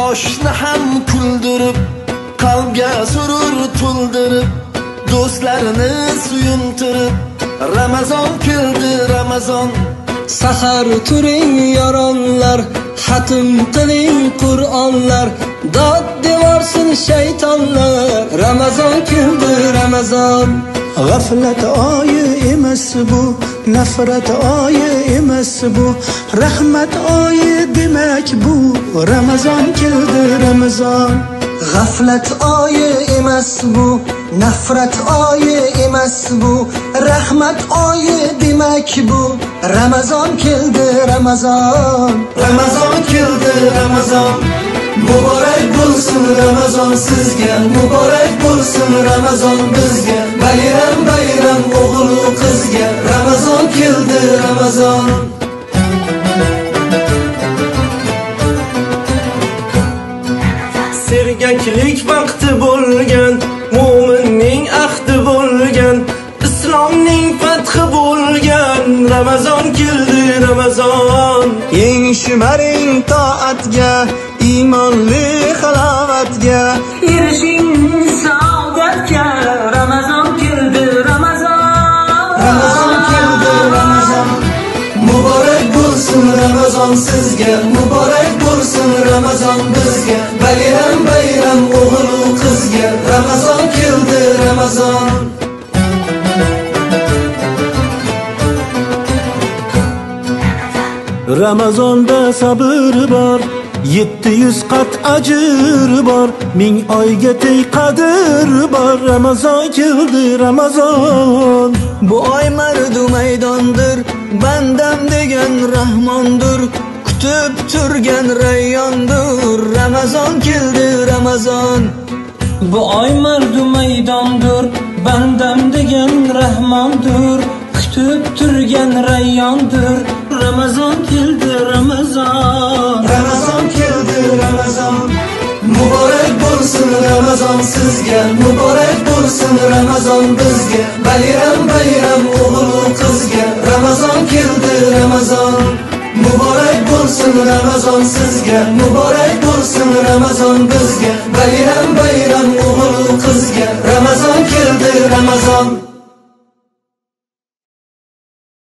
yoshni ham kuldirib, qalbga surur to'ldirib, do'stlarni suyuntirib, Ramazon keldi Ramazon. Sahar turing yoronlar, xatm qiling Qur'onlar, dod devorsin shaytonlar. Ramazon keldi Ramazon. G'aflat oyi emas bu, nafrat oyi emas bu, rahmat oyi demak bu. Ramazon keldi Ramazon. G'aflat oyi emas bu, nafrat oyi emas bu, rahmat oyi demak bu. Ramazon keldi Ramazon. Ramazon keldi Ramazon. Muborak bo'lsin Ramazon sizga, muborak bo'lsin Ramazon bizga. Bayram bayram o'g'il qizga, Ramazon keldi Ramazon. Sergaklik vaqti bo'lgan, mu'minning ahdi bo'lgan, islomning fathi bo'lgan. Ramazon keldi Ramazon. Eng shimaring toatga, iymonli halovatga, erishing saodatga. Ramazon keldi Ramazon. Ramazon keldi Ramazon. Muborak bo'lsin Ramazon sizga, muborak bo'lsin Ramazon bizga. Bayram bayram o'g'il qizga, Ramazon keldi Ramazon. Ramazonda sabr bor, 700 qat ajr bor, 1000 oyga teng qadr bor. Ramazon keldi Ramazon. Bu oy mardu maydondir, bandam degan Rahmondir, kutib turgan rayyondir. Ramazon keldi Ramazon. Bu oy mardu maydondir, bandam degan Rahmondir, kutib turgan rayyondir. Ramazon keldi Ramazon. Ramazon keldi Ramazon. Muborak bo'lsin Ramazon sizga, muborak bo'lsin Ramazon bizga. Bayram bayram o'g'il qizga, Ramazon keldi Ramazon. Muborak bo'lsin Ramazon sizga, muborak bo'lsin Ramazon bizga. Bayram bayram o'g'il qizga, Ramazon keldi Ramazon.